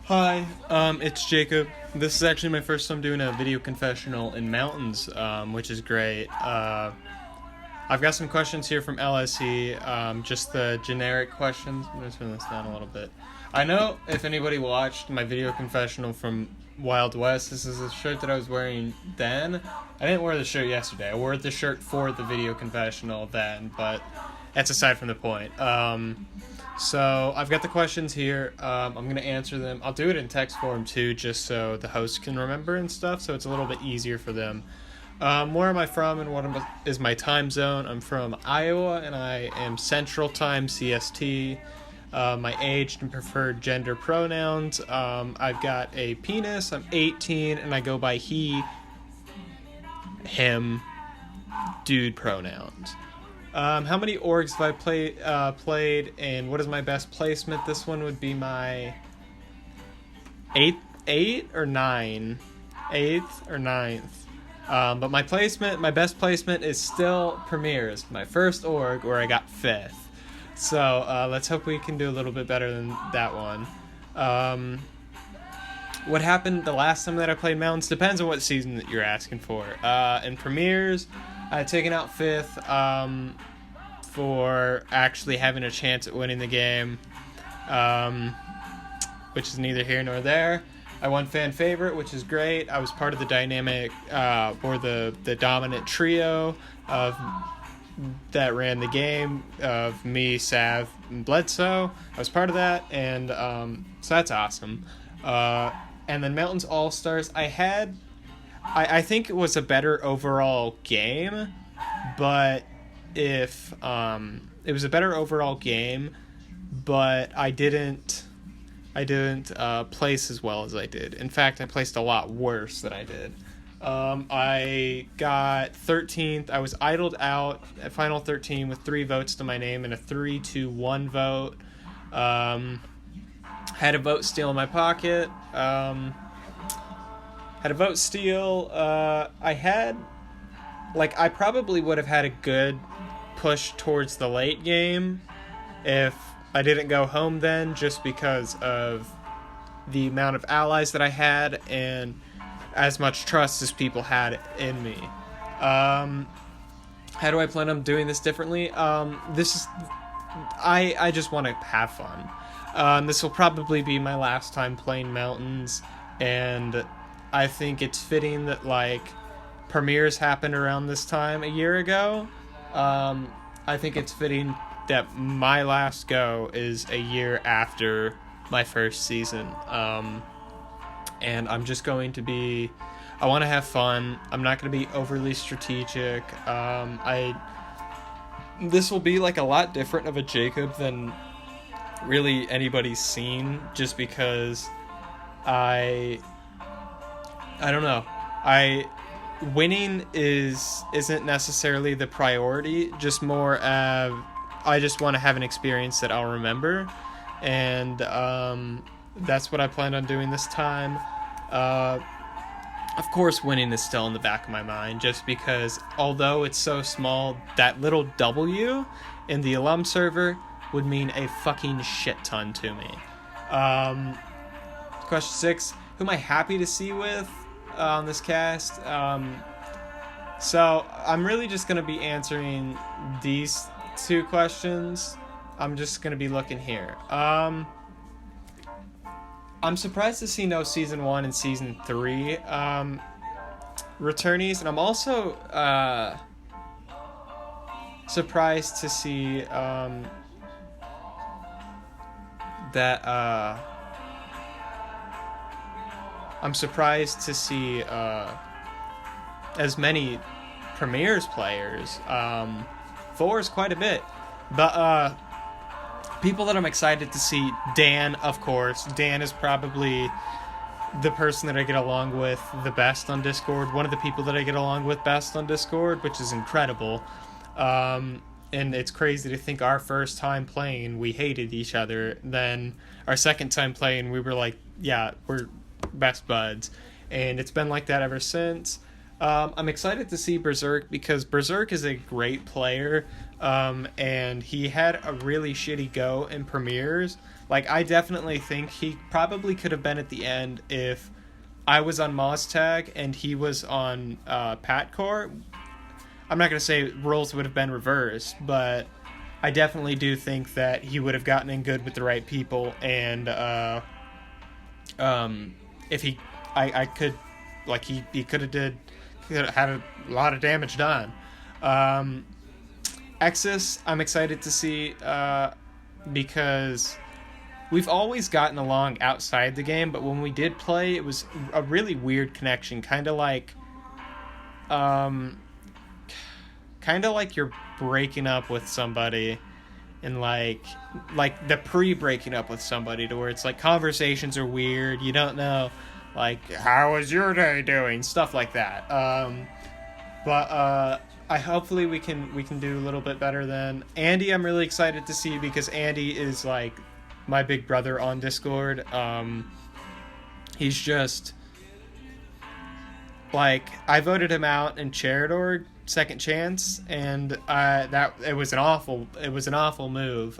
Hi, it's Jacob. This is actually my first time doing a video confessional in Mountains, which is great. I've got some questions here from LSE, just the generic questions. I'm going to turn this down a little bit. I know if anybody watched my video confessional from Wild West, this is a shirt that I was wearing then. I didn't wear the shirt yesterday. I wore the shirt for the video confessional then, but that's aside from the point. So I've got the questions here. I'm going to answer them. I'll do it in text form too, just so the host can remember and stuff, so it's a little bit easier for them. Where am I from and what is my time zone? I'm from Iowa and I am Central Time, CST. My age and preferred gender pronouns. I've got a penis. I'm 18 and I go by he, him, dude pronouns. How many orgs have I played, and what is my best placement? This one would be my eighth or ninth. But my best placement is still Premiers, my first org, where I got 5th. So let's hope we can do a little bit better than that one. What happened the last time that I played Mountains depends on what season that you're asking for. In Premiers, I had taken out 5th for actually having a chance at winning the game, which is neither here nor there. I won fan favorite, which is great. I was part of the dynamic or the dominant trio of that ran the game of me, Sav, and Bledsoe. I was part of that, and so that's awesome. And then Mountains All-Stars, I think it was a better overall game, but it was a better overall game, but I didn't place as well as I did. In fact, I placed a lot worse than I did. I got 13th. I was idled out at Final 13 with 3 votes to my name and a 3-1 vote. Had a vote steal in my pocket. Had a vote steal. I probably would have had a good push towards the late game if I didn't go home then, just because of the amount of allies that I had and as much trust as people had in me. How do I plan on doing this differently? I just want to have fun. This will probably be my last time playing Mountains, and I think it's fitting that Premiers happened around this time a year ago. I think it's fitting that my last go is a year after my first season. And I'm just going to I want to have fun. I'm not going to be overly strategic. This will be a lot different of a Jacob than really anybody's seen, just because I don't know. Winning isn't necessarily the priority, just more of I just want to have an experience that I'll remember, and that's what I planned on doing this time. Of course, winning is still in the back of my mind, just because although it's so small, that little W in the alum server would mean a fucking shit ton to me. Question 6, who am I happy to see with on this cast? So I'm really just going to be answering these 2 questions. I'm just going to be looking here. I'm surprised to see no Season 1 and Season 3 returnees, and I'm also surprised to see as many Premiers players. 4 is quite a bit, but people that I'm excited to see, Dan, of course. Dan is probably the person that I get along with the best on Discord. One of the people that I get along with best on Discord, which is incredible. And it's crazy to think our first time playing, we hated each other. Then our second time playing, we were like, yeah, we're best buds. And it's been like that ever since. I'm excited to see Berserk, because Berserk is a great player, and he had a really shitty go in Premiers, Like, I definitely think he probably could have been at the end if I was on Moztag and he was on Patcore. I'm not going to say roles would have been reversed, but I definitely do think that he would have gotten in good with the right people, and if I could, like, he could have had a lot of damage done. Exus, I'm excited to see, because we've always gotten along outside the game, but when we did play, it was a really weird connection, kind of like you're breaking up with somebody, and like the pre-breaking up with somebody, to where it's like conversations are weird, you don't know, like, how was your day doing, stuff like that. But I hopefully we can do a little bit better than Andy. I'm really excited to see, because Andy is like my big brother on Discord. He's just like, I voted him out in Charidorg second chance, and that it was an awful move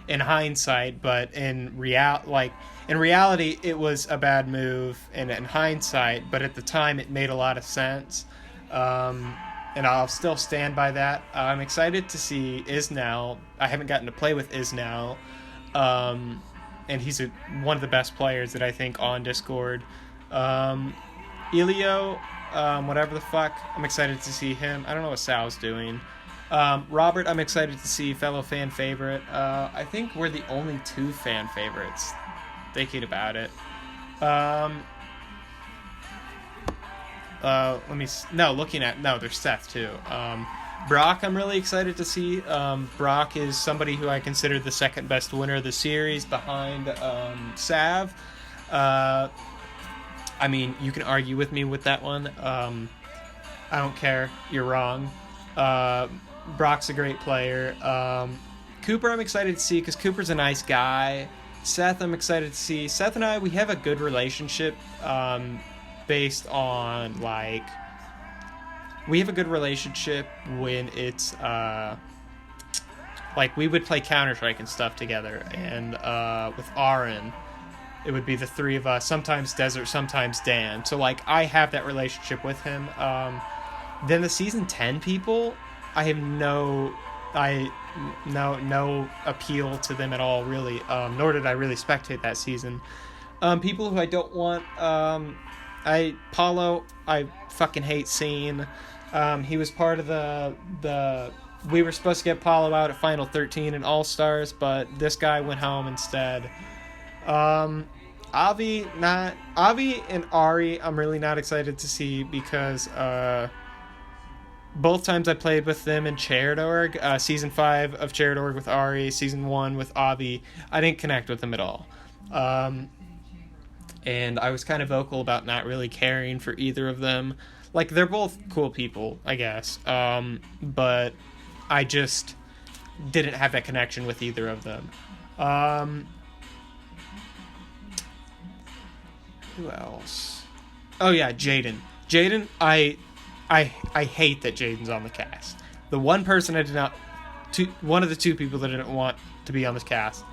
in hindsight, but in reality it was a bad move, and in hindsight, but at the time it made a lot of sense. And I'll still stand by that. I'm excited to see Isnal. I haven't gotten to play with Isnal, and he's one of the best players that I think on Discord. Elio, whatever the fuck, I'm excited to see him. I don't know what Sal's doing. Robert, I'm excited to see, fellow fan favorite. I think we're the only 2 fan favorites, thinking about it. There's Seth too. Brock, I'm really excited to see. Brock is somebody who I consider the second best winner of the series, behind Sav. I mean, you can argue with me with that one. I don't care. You're wrong. Brock's a great player. Cooper, I'm excited to see, because Cooper's a nice guy. Seth, I'm excited to see. Seth and I, we have a good relationship, based on, like, we have a good relationship when it's, like, we would play Counter-Strike and stuff together, and with Aaron, it would be the 3 of us, sometimes Desert, sometimes Dan, so, like, I have that relationship with him. Then the Season 10 people, I have no appeal to them at all, really, nor did I really spectate that season. People who I don't want, Paulo, I fucking hate seeing. He was part of the we were supposed to get Paulo out at Final 13 in All-Stars, but this guy went home instead. Avi and Ari, I'm really not excited to see, because both times I played with them in Charidorg, Season 5 of Charidorg with Ari, Season 1 with Avi, I didn't connect with them at all. And I was kind of vocal about not really caring for either of them. Like, they're both cool people, I guess. But I just didn't have that connection with either of them. Who else? Oh yeah, Jaden. Jaden, I hate that Jaden's on the cast. The one person one of the 2 people that I didn't want to be on this cast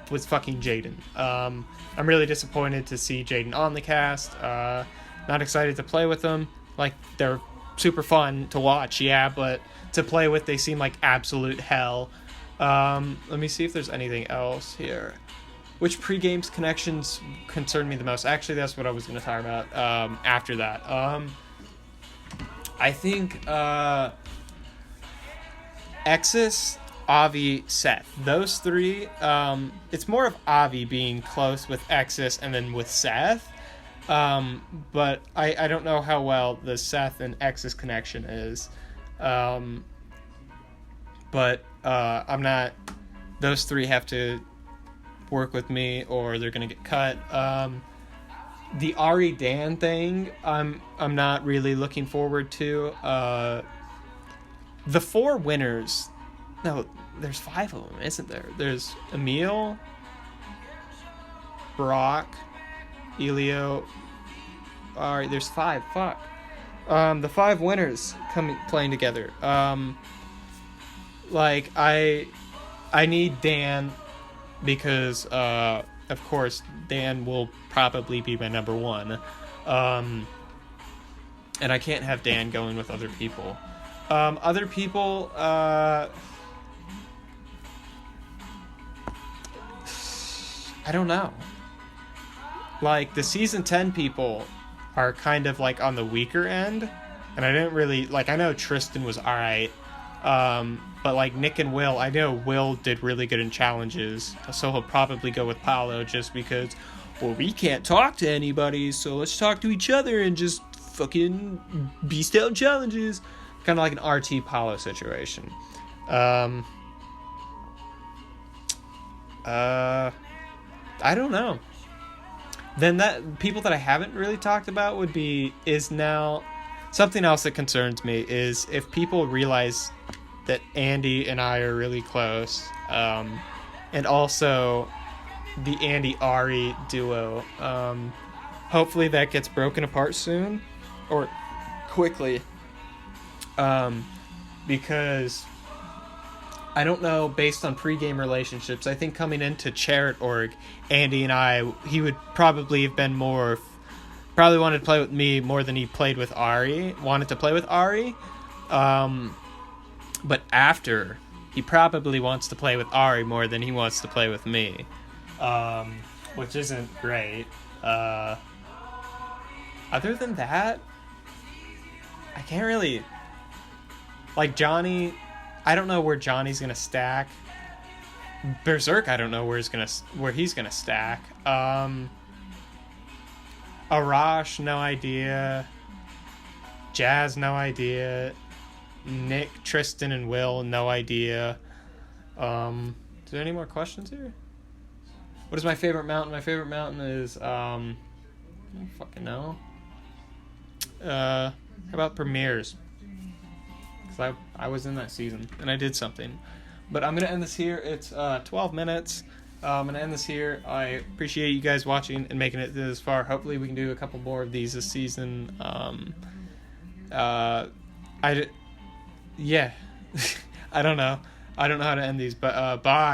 was fucking Jaden. I'm really disappointed to see Jaden on the cast. Not excited to play with them. Like, they're super fun to watch, yeah, but to play with, they seem like absolute hell. Let me see if there's anything else here. Which pre-games connections concern me the most? Actually, that's what I was going to talk about after that. I think Exus, Avi, Seth. Those 3, it's more of Avi being close with Exus and then with Seth. But I don't know how well the Seth and Exus connection is. But I'm not... Those 3 have to work with me or they're going to get cut. The Ari Dan thing, I'm not really looking forward to. The 4 winners... No, there's 5 of them, isn't there? There's Emil, Brock, Elio. Alright, there's 5. Fuck. The 5 winners playing together. Like, I need Dan because of course Dan will probably be my number one, and I can't have Dan going with other people. Other people, I don't know. Like, the season 10 people are kind of like on the weaker end, and I didn't really like. I know Tristan was alright, but like Nick and Will, I know Will did really good in challenges, so he'll probably go with Paolo just because, well, we can't talk to anybody, so let's talk to each other and just fucking beast out challenges. Kind of like an RT Paolo situation. I don't know. Then that people that I haven't really talked about is now something else that concerns me is if people realize that Andy and I are really close, and also the Andy Ari duo. Hopefully that gets broken apart soon or quickly. Because I don't know, based on pregame relationships, I think coming into Charit Org, Andy and I, he would probably have been probably wanted to play with me more than he wanted to play with Ari. But after, he probably wants to play with Ari more than he wants to play with me. Which isn't great. Other than that, I can't really... Like, Johnny, I don't know where Johnny's gonna stack. Berserk, I don't know where he's gonna stack. Arash, no idea. Jazz, no idea. Nick, Tristan, and Will, no idea. Is there any more questions here? What is my favorite mountain? My favorite mountain is, I don't fucking know. How about premieres? Because I was in that season, and I did something. But I'm going to end this here. It's 12 minutes. I'm going to end this here. I appreciate you guys watching and making it this far. Hopefully we can do a couple more of these this season. Yeah. I don't know. I don't know how to end these, but bye.